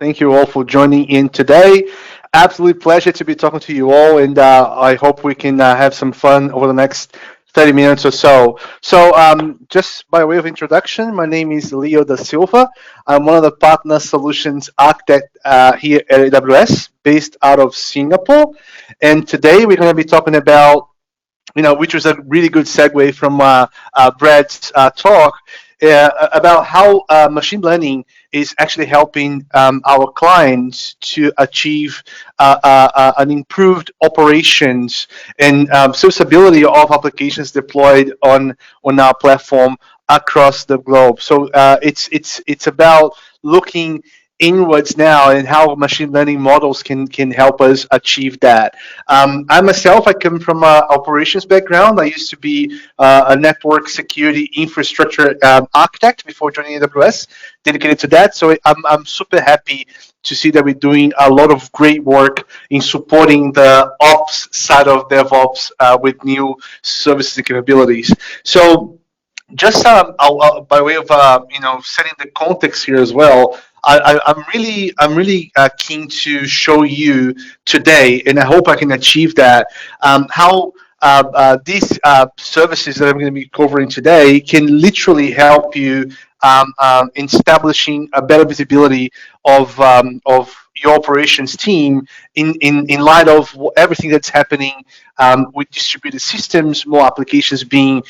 Thank you all for joining in today. Absolute pleasure to be talking to you all, and I hope we can have some fun over the next 30 minutes or so. Just by way of introduction, my name is Leo da Silva. I'm one of the partner solutions architect here at AWS, based out of Singapore. And today we're going to be talking about which was a really good segue from Brad's talk about how machine learning is actually helping our clients to achieve an improved operations and serviceability of applications deployed on our platform across the globe. So it's about looking inwards now and how machine learning models can help us achieve that. I myself, I come from an operations background. I used to be a network security infrastructure architect before joining AWS, dedicated to that. So I'm super happy to see that we're doing a lot of great work in supporting the ops side of DevOps with new services and capabilities. So just by way of setting the context here as well, I'm really keen to show you today, and I hope I can achieve that. How these services that I'm going to be covering today can literally help you in establishing a better visibility of your operations team in light of everything that's happening with distributed systems, more applications being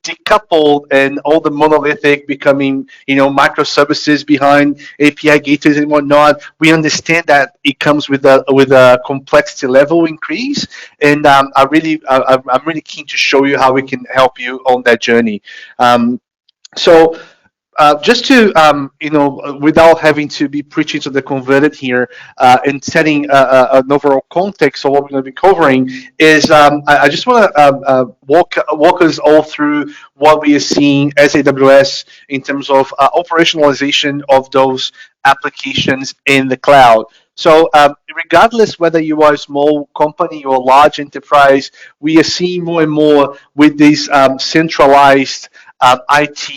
decoupled, and all the monolithic becoming microservices behind API gateways and whatnot. We understand that it comes with a complexity level increase, and I'm really keen to show you how we can help you on that journey. So just to without having to be preaching to the converted here, and setting an overall context of what we're going to be covering, is I just want to walk us all through what we are seeing as AWS in terms of operationalization of those applications in the cloud. So regardless whether you are a small company or large enterprise, we are seeing more and more with these centralized IT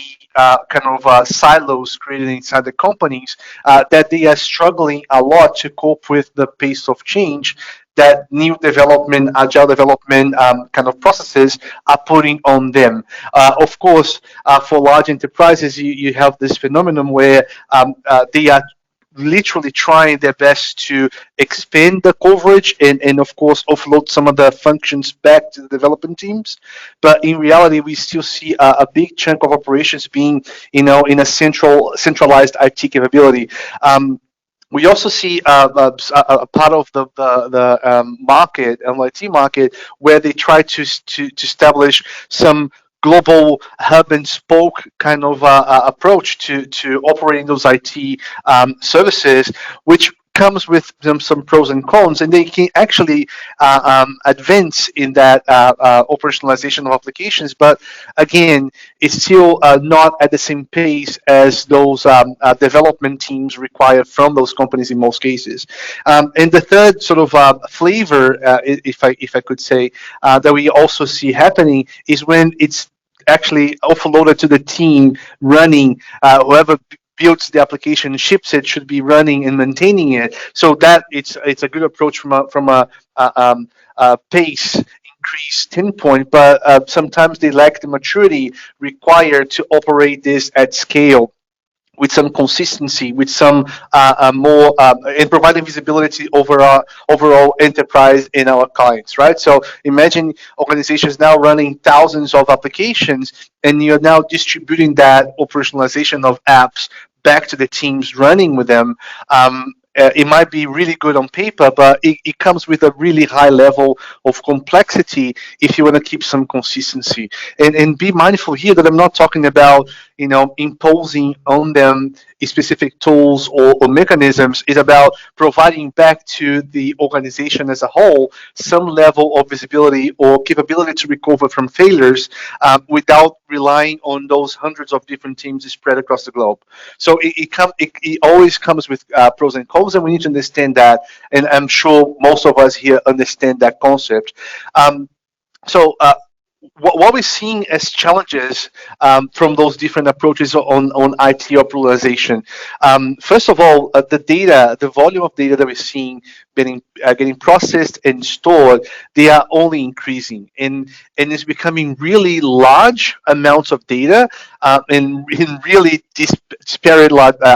silos created inside the companies, that they are struggling a lot to cope with the pace of change that new development, agile development kind of processes are putting on them. Of course, for large enterprises, you have this phenomenon where they are literally trying their best to expand the coverage and of course offload some of the functions back to the development teams, but in reality we still see a big chunk of operations being in a centralized IT capability. We also see a part of the market, LIT market, where they try to establish some global hub and spoke kind of approach to operating those IT services, which comes with some pros and cons, and they can actually advance in that operationalization of applications. But again, it's still not at the same pace as those development teams required from those companies in most cases. And the third sort of flavor, if I could say, that we also see happening is when it's actually offloaded to the team running, whoever builds the application, ships it, should be running and maintaining it. So that it's a good approach from a pace increase standpoint, but sometimes they lack the maturity required to operate this at scale with some consistency, with some more, and providing visibility over our overall enterprise in our clients, right? So imagine organizations now running thousands of applications, and you're now distributing that operationalization of apps back to the teams running with them. It might be really good on paper, but it comes with a really high level of complexity if you want to keep some consistency. And be mindful here that I'm not talking about imposing on them specific tools or mechanisms. It's about providing back to the organization as a whole some level of visibility or capability to recover from failures without relying on those hundreds of different teams spread across the globe. So it always comes with pros and cons, and we need to understand that. And I'm sure most of us here understand that concept. So what we're seeing as challenges from those different approaches on IT operationalization. First of all, the data, the volume of data that we're seeing getting processed and stored, they are only increasing, and it's becoming really large amounts of data, in really disparate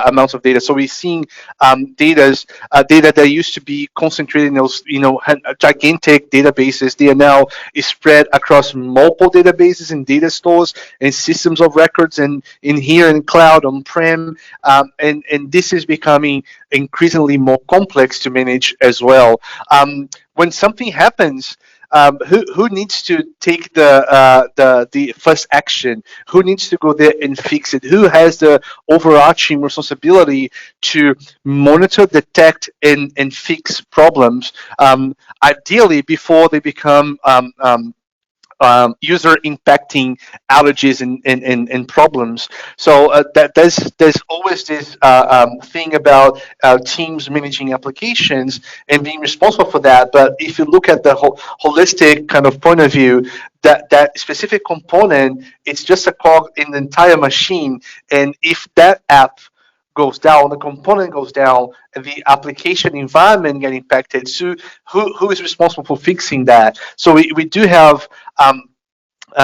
amounts of data. So we're seeing data that used to be concentrated in those, gigantic databases. They are now spread across multiple databases and data stores and systems of records, and in here in cloud on-prem, and this is becoming increasingly more complex to manage as well. When something happens, who needs to take the first action? Who needs to go there and fix it? Who has the overarching responsibility to monitor, detect, and fix problems? Ideally, before they become user impacting allergies and problems. So that there's always this thing about teams managing applications and being responsible for that. But if you look at the holistic kind of point of view, that specific component, it's just a cog in the entire machine. And if that app goes down, the component goes down, and the application environment get impacted. So who is responsible for fixing that? So we do have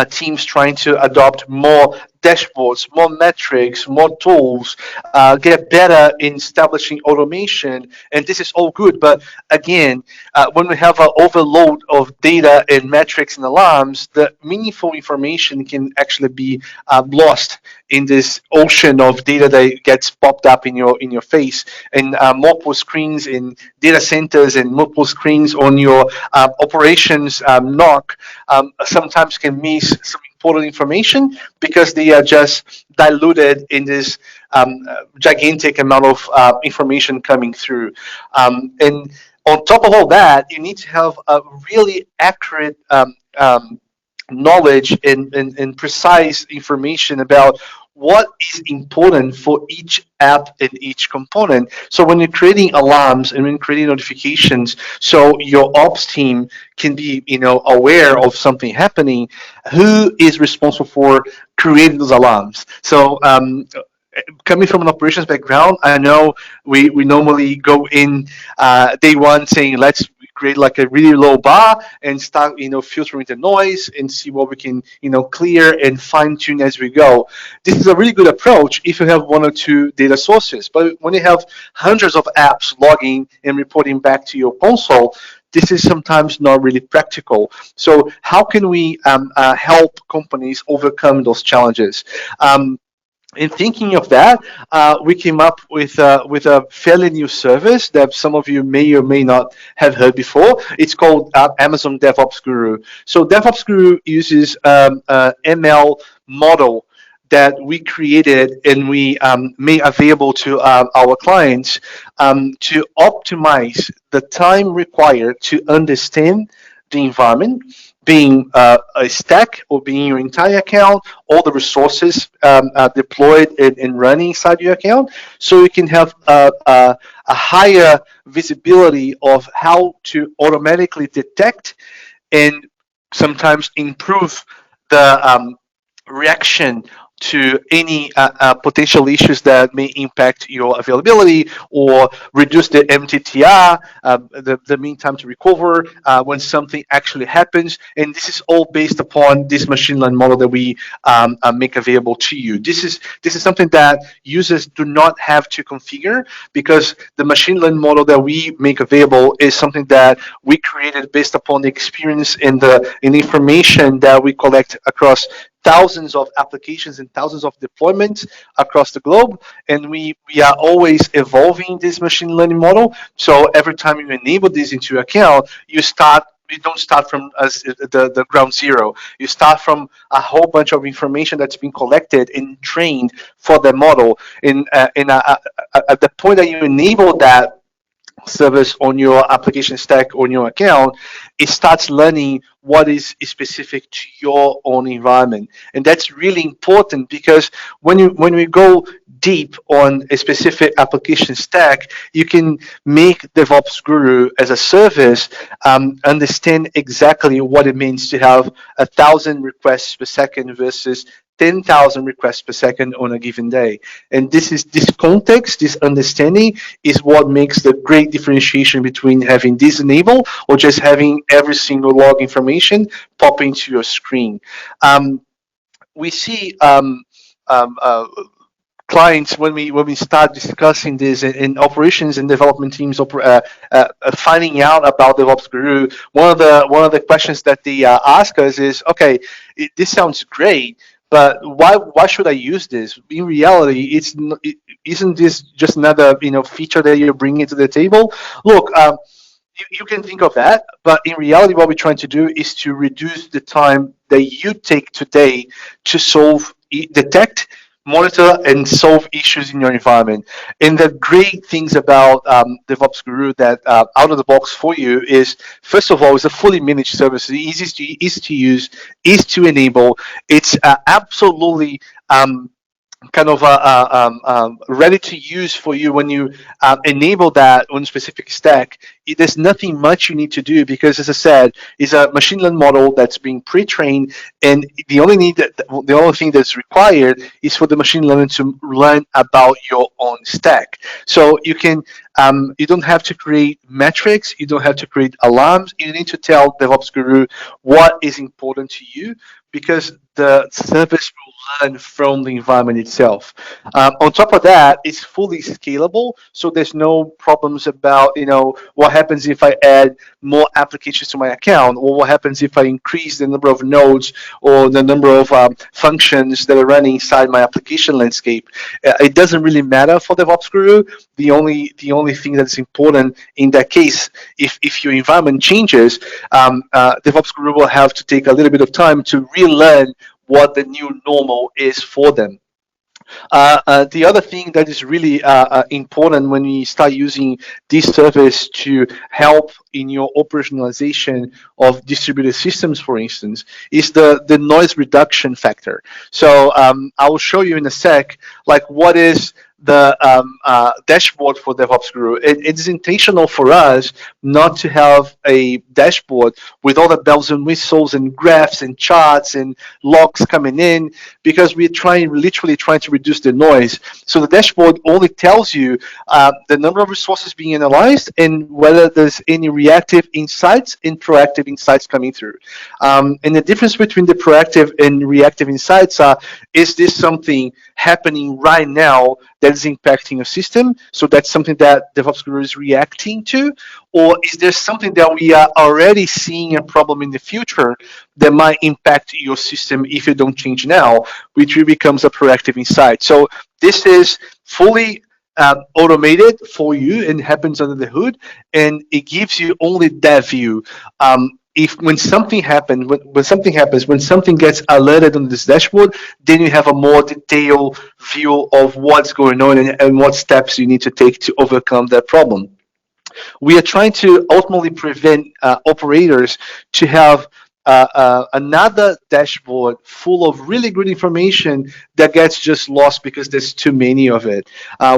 teams trying to adopt more dashboards, more metrics, more tools, get better in establishing automation, and this is all good. But again, when we have an overload of data and metrics and alarms, the meaningful information can actually be lost in this ocean of data that gets popped up in your face, and multiple screens in data centers and multiple screens on your operations knock sometimes can miss some important information because they are just diluted in this gigantic amount of information coming through. And on top of all that, you need to have a really accurate knowledge and precise information about what is important for each app and each component. So when you're creating alarms and when creating notifications, so your ops team can be, aware of something happening, who is responsible for creating those alarms? So coming from an operations background, I know we normally go in day one saying, let's create like a really low bar and start, filtering the noise and see what we can, clear and fine tune as we go. This is a really good approach if you have one or two data sources. But when you have hundreds of apps logging and reporting back to your console, this is sometimes not really practical. So how can we help companies overcome those challenges? In thinking of that, we came up with a fairly new service that some of you may or may not have heard before. It's called Amazon DevOps Guru. So DevOps Guru uses ML model that we created and we made available to our clients to optimize the time required to understand the environment, being a stack or being your entire account, all the resources deployed and running inside your account, so you can have a higher visibility of how to automatically detect and sometimes improve the reaction to any potential issues that may impact your availability or reduce the MTTR, the mean time to recover when something actually happens. And this is all based upon this machine learning model that we make available to you. This is something that users do not have to configure, because the machine learning model that we make available is something that we created based upon the experience and the information that we collect across thousands of applications and thousands of deployments across the globe, and we are always evolving this machine learning model. So every time you enable this into your account, you don't start from the ground zero. You start from a whole bunch of information that's been collected and trained for the model. At the point that you enable that service on your application stack on your account, it starts learning what is specific to your own environment. And that's really important, because when we go deep on a specific application stack, you can make DevOps Guru as a service understand exactly what it means to have 1,000 requests per second versus 10,000 requests per second on a given day. And this context, this understanding is what makes the great differentiation between having this enabled or just having every single log information pop into your screen. We see um, uh, clients, when we start discussing this in operations and development teams finding out about DevOps Guru, one of the questions that they ask us is, okay, this sounds great, but why should I use this? In reality, isn't this just another feature that you're bringing to the table? Look, you can think of that, but in reality, what we're trying to do is to reduce the time that you take today to detect, monitor, and solve issues in your environment. And the great things about DevOps Guru that out of the box for you is, first of all, it's a fully managed service. It's easy to use, easy to enable. It's absolutely kind of ready to use for you when you enable that on a specific stack. There's nothing much you need to do, because, as I said, it's a machine learning model that's being pre-trained, and the only thing that's required is for the machine learning to learn about your own stack. So you don't have to create metrics, you don't have to create alarms. You need to tell DevOps Guru what is important to you, because the service will learn from the environment itself. On top of that, it's fully scalable, so there's no problems about what happens if I add more applications to my account, or what happens if I increase the number of nodes or the number of functions that are running inside my application landscape. It doesn't really matter for DevOps Guru. The only thing that's important in that case, if your environment changes, DevOps Guru will have to take a little bit of time to relearn what the new normal is for them. The other thing that is really important when we start using this service to help in your operationalization of distributed systems, for instance, is the noise reduction factor. So I will show you in a sec, like, what is the dashboard for DevOps Guru. It's intentional for us not to have a dashboard with all the bells and whistles and graphs and charts and logs coming in, because we're literally trying to reduce the noise. So the dashboard only tells you the number of resources being analyzed and whether there's any reactive insights and proactive insights coming through. And the difference between the proactive and reactive insights are, is this something happening right now that is impacting your system? So that's something that DevOps Guru is reacting to, or is there something that we are already seeing a problem in the future that might impact your system if you don't change now, which really becomes a proactive insight. So this is fully automated for you and happens under the hood, and it gives you only that view. When something happens, when something gets alerted on this dashboard, then you have a more detailed view of what's going on and what steps you need to take to overcome that problem. We are trying to ultimately prevent operators to have another dashboard full of really good information that gets just lost because there's too many of it.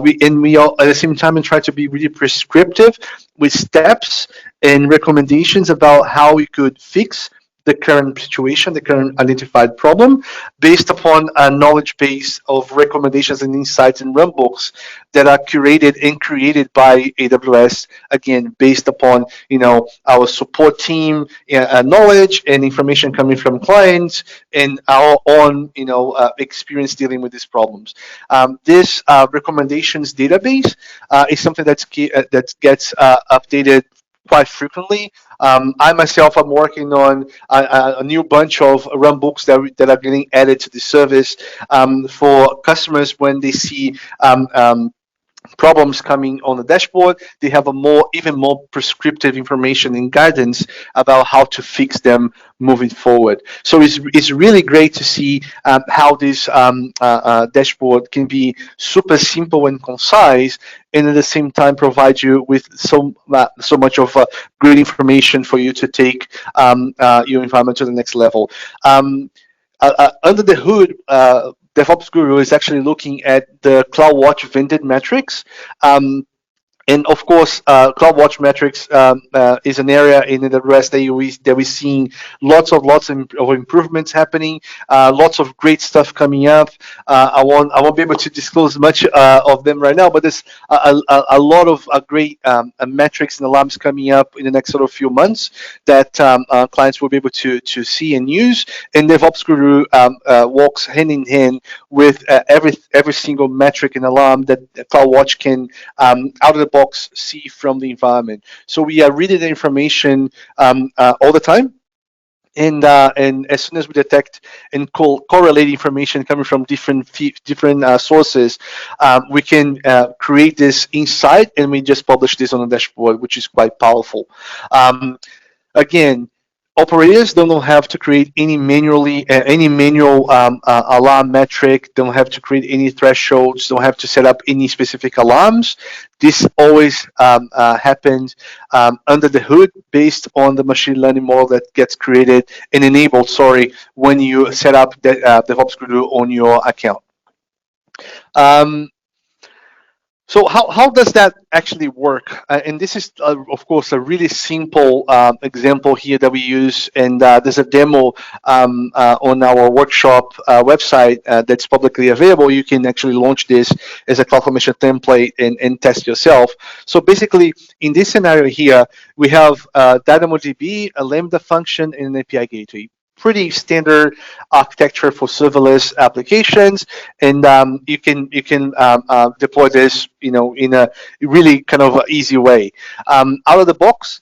We all, at the same time, try to be really prescriptive with steps and recommendations about how we could fix the current situation, the current identified problem, based upon a knowledge base of recommendations and insights and runbooks that are curated and created by AWS, again, based upon our support team knowledge and information coming from clients and our own experience dealing with these problems. This recommendations database is something that gets updated quite frequently. I myself am working on a new bunch of runbooks that are getting added to the service for customers when they see problems coming on the dashboard, they have a even more prescriptive information and guidance about how to fix them moving forward. So it's really great to see how this dashboard can be super simple and concise, and at the same time provide you with so much of great information for you to take your environment to the next level. Under the hood, DevOps Guru is actually looking at the CloudWatch vendor metrics. And of course, CloudWatch metrics is an area in the rest that we're seeing lots of improvements happening, lots of great stuff coming up. I won't be able to disclose much of them right now, but there's a lot of great metrics and alarms coming up in the next sort of few months that clients will be able to see and use. And DevOps Guru walks hand in hand with every single metric and alarm that CloudWatch can out of the box see from the environment. So we are reading the information all the time. And as soon as we detect and correlate information coming from different sources, we can create this insight, and we just publish this on the dashboard, which is quite powerful. Again, operators don't have to create any manual alarm metric, don't have to create any thresholds, don't have to set up any specific alarms. This always happens under the hood based on the machine learning model that gets created and enabled, when you set up the DevOps Guru on your account. So how does that actually work? And this is, of course, a really simple example here that we use. And there's a demo on our workshop website that's publicly available. You can actually launch this as a CloudFormation template and test yourself. So basically, in this scenario here, we have DynamoDB, a Lambda function, and an API gateway. Pretty standard architecture for serverless applications, and you can deploy this, in a really kind of easy way. Out of the box,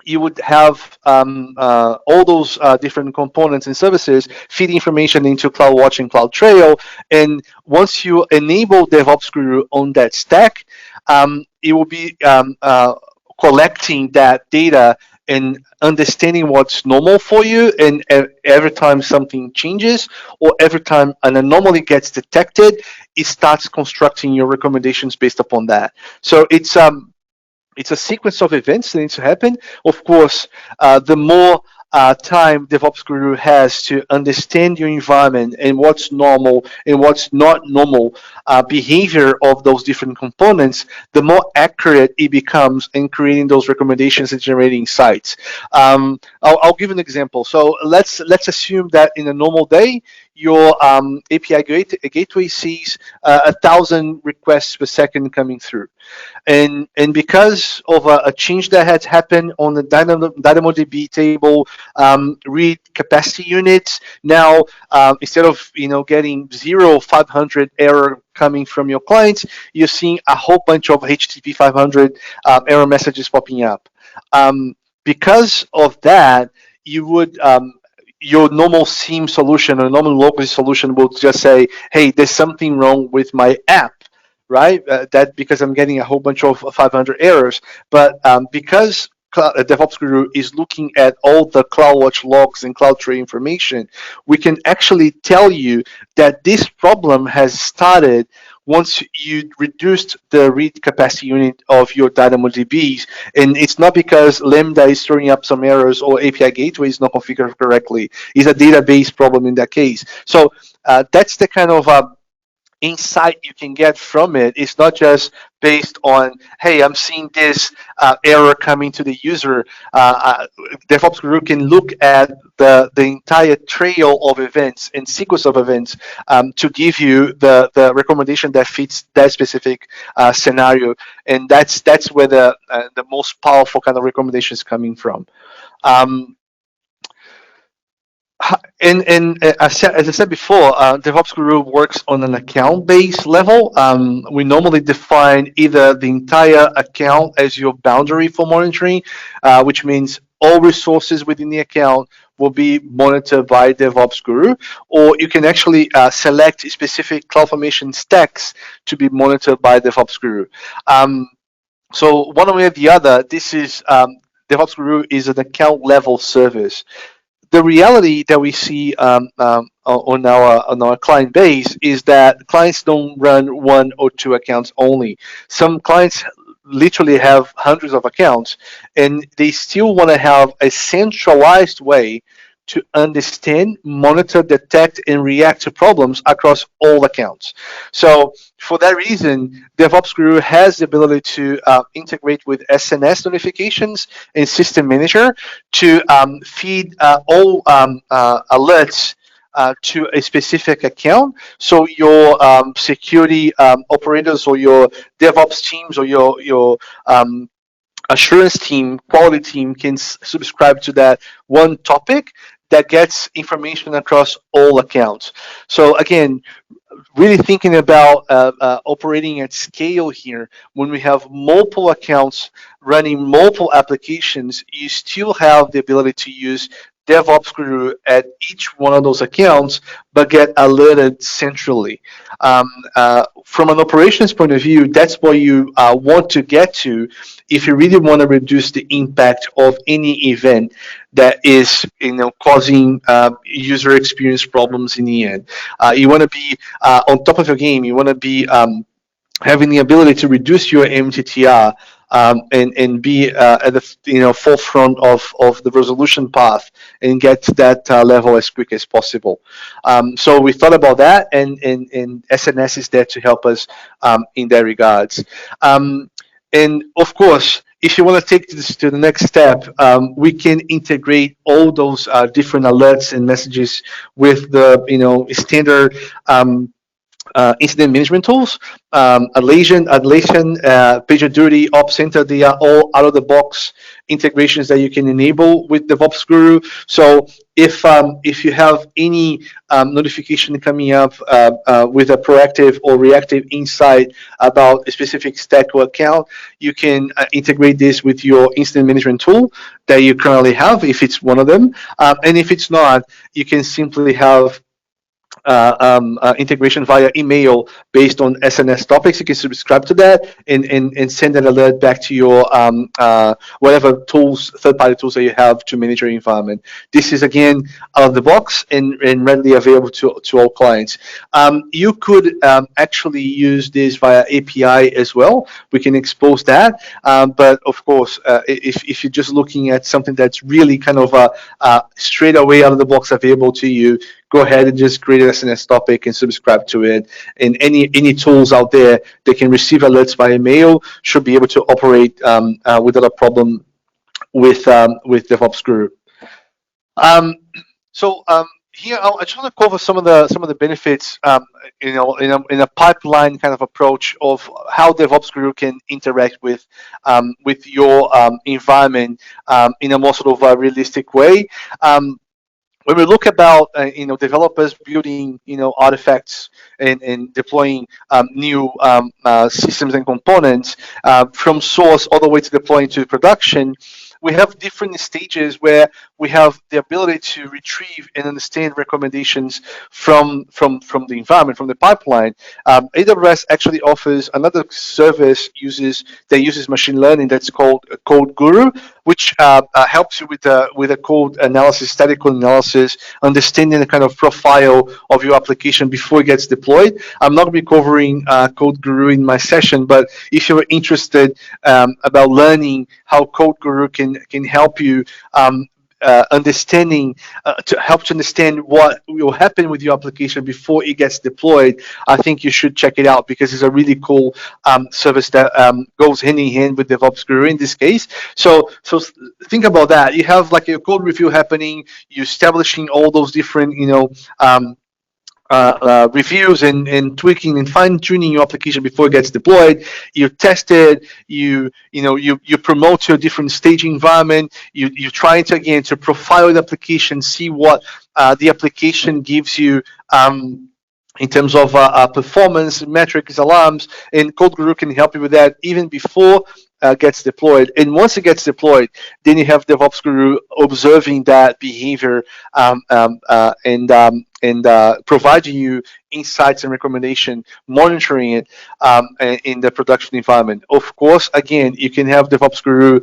you would have all those different components and services feed information into CloudWatch and CloudTrail. And once you enable DevOps Guru on that stack, it will be collecting that data and understanding what's normal for you. And every time something changes or every time an anomaly gets detected, it starts constructing your recommendations based upon that. So it's a sequence of events that needs to happen. Of course, the more time DevOps Guru has to understand your environment and what's normal and what's not normal behavior of those different components, the more accurate it becomes in creating those recommendations and generating insights. I'll give an example. So let's assume that in a normal day, your API gateway sees 1,000 requests per second coming through. And because of a change that has happened on the DynamoDB table, read capacity units, now instead of getting 500 error coming from your clients, you're seeing a whole bunch of HTTP 500 error messages popping up. Because of that, you would your normal SIEM solution or normal local solution will just say, hey, there's something wrong with my app, right? That because I'm getting a whole bunch of 500 errors. But because DevOps Guru is looking at all the CloudWatch logs and CloudTrail information, we can actually tell you that this problem has started once you reduced the read capacity unit of your DynamoDBs. And it's not because Lambda is throwing up some errors or API gateway is not configured correctly. It's a database problem in that case. So that's the kind of insight you can get from it. It's not just based on, hey, I'm seeing this error coming to the user. DevOps Guru can look at the entire trail of events and sequence of events to give you the recommendation that fits that specific scenario. And that's where the most powerful kind of recommendation is coming from. And as I said before, DevOps Guru works on an account-based level. We normally define either the entire account as your boundary for monitoring, which means all resources within the account will be monitored by DevOps Guru, or you can actually select specific CloudFormation stacks to be monitored by DevOps Guru. So one way or the other, this is DevOps Guru is an account level service. The reality that we see on our client base is that clients don't run one or two accounts only. Some clients literally have hundreds of accounts, and they still want to have a centralized way to understand, monitor, detect, and react to problems across all accounts. So for that reason, DevOps Guru has the ability to integrate with SNS notifications and System Manager to feed all alerts to a specific account. So your security operators or your DevOps teams or your assurance team, quality team can subscribe to that one topic that gets information across all accounts. So again, really thinking about operating at scale here, when we have multiple accounts running multiple applications, you still have the ability to use DevOps Guru at each one of those accounts, but get alerted centrally. From an operations point of view, that's what you want to get to if you really want to reduce the impact of any event that is, causing user experience problems in the end. You want to be on top of your game. You want to be having the ability to reduce your MTTR and be at the forefront of the resolution path and get to that level as quick as possible. So we thought about that, and SNS is there to help us in that regards. And of course, if you want to take this to the next step, we can integrate all those different alerts and messages with the standard incident management tools, Atlassian, PagerDuty, OpsCenter. They are all out-of-the-box integrations that you can enable with DevOps Guru. So if you have any notification coming up with a proactive or reactive insight about a specific stack or account, you can integrate this with your incident management tool that you currently have, if it's one of them. And if it's not, you can simply have integration via email based on SNS topics. You can subscribe to that and send an alert back to your whatever tools, third-party tools that you have to manage your environment. This is, again, out of the box and readily available to all clients. You could actually use this via API as well. We can expose that. But of course, if you're just looking at something that's really kind of straight away out of the box available to you, go ahead and just create an SNS topic and subscribe to it. And any tools out there that can receive alerts via mail should be able to operate without a problem with DevOps Guru. Here I just want to cover some of the benefits, in a pipeline kind of approach of how DevOps Guru can interact with your environment in a more sort of realistic way. When we look about developers building artifacts and deploying new systems and components from source all the way to deploying to production, we have different stages where we have the ability to retrieve and understand recommendations from the environment, from the pipeline. AWS actually offers another service that uses machine learning that's called Code Guru, which helps you with a code analysis, static code analysis, understanding the kind of profile of your application before it gets deployed. I'm not going to be covering Code Guru in my session, but if you're interested about learning how Code Guru can help you understand what will happen with your application before it gets deployed, I think you should check it out because it's a really cool service that goes hand in hand with DevOps Guru in this case. So think about that. You have like a code review happening. You're establishing all those different reviews and tweaking and fine-tuning your application before it gets deployed. You test it. You promote your different stage environment. You try to profile the application, see what the application gives you in terms of performance, metrics, alarms, and Code Guru can help you with that even before gets deployed. And once it gets deployed, then you have DevOps Guru observing that behavior, and providing you insights and recommendation, monitoring it in the production environment. Of course, again, you can have DevOps Guru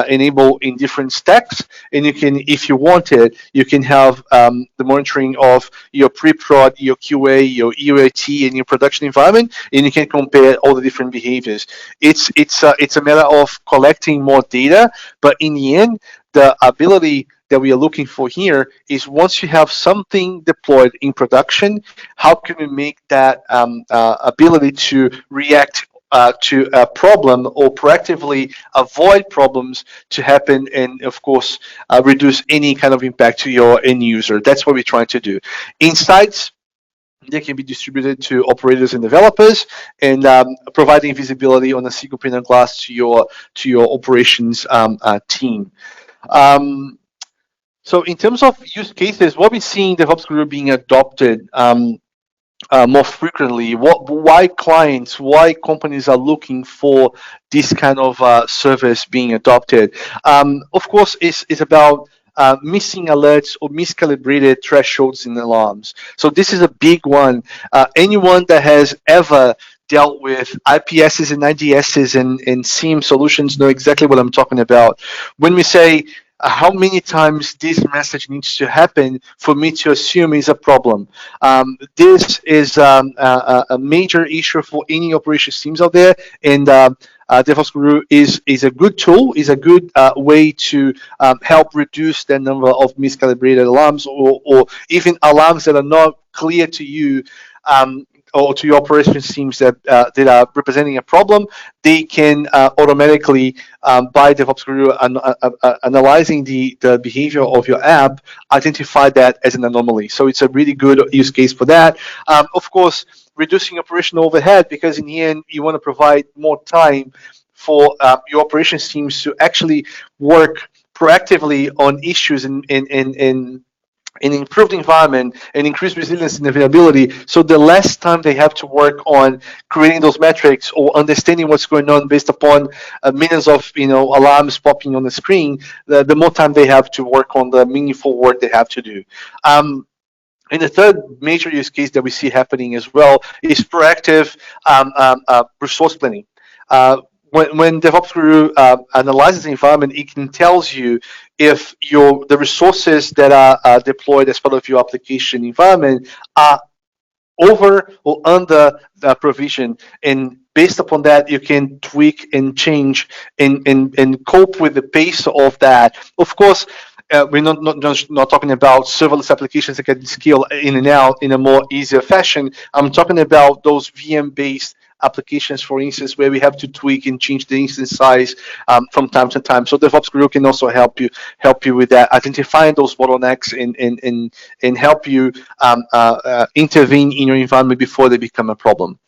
enable in different stacks, and you can, if you want it, you can have the monitoring of your pre-prod, your QA, your UAT, and your production environment, and you can compare all the different behaviors. It's a matter of collecting more data, but in the end, the ability that we are looking for here is once you have something deployed in production, how can we make that ability to react to a problem or proactively avoid problems to happen, and of course reduce any kind of impact to your end user. That's what we're trying to do. Insights, they can be distributed to operators and developers, and providing visibility on a single pane of glass to your operations team. So in terms of use cases, what we're seeing DevOps Guru being adopted more frequently, why companies are looking for this kind of service being adopted. Of course, it's about missing alerts or miscalibrated thresholds in alarms. So this is a big one. Anyone that has ever dealt with IPSs and IDSs and SIEM solutions know exactly what I'm talking about. When we say how many times this message needs to happen for me to assume is a problem. This is a major issue for any operations teams out there, and DevOps Guru is a good tool, is a good way to help reduce the number of miscalibrated alarms, or even alarms that are not clear to you, or to your operations teams that are representing a problem. They can automatically, by DevOps Guru, analyzing the behavior of your app, identify that as an anomaly. So it's a really good use case for that. Of course, reducing operational overhead, because in the end, you want to provide more time for your operations teams to actually work proactively on issues in an improved environment and increased resilience and availability. So the less time they have to work on creating those metrics or understanding what's going on based upon millions of alarms popping on the screen, the more time they have to work on the meaningful work they have to do. And the third major use case that we see happening as well is proactive resource planning. When DevOps Guru analyzes the environment, it can tells you if the resources that are deployed as part of your application environment are over or under the provision, and based upon that, you can tweak and change and cope with the pace of that. Of course, we're not talking about serverless applications that can scale in and out in a more easier fashion. I'm talking about those VM-based applications, for instance, where we have to tweak and change the instance size from time to time. So DevOps Guru can also help you with that, identifying those bottlenecks and help you intervene in your environment before they become a problem.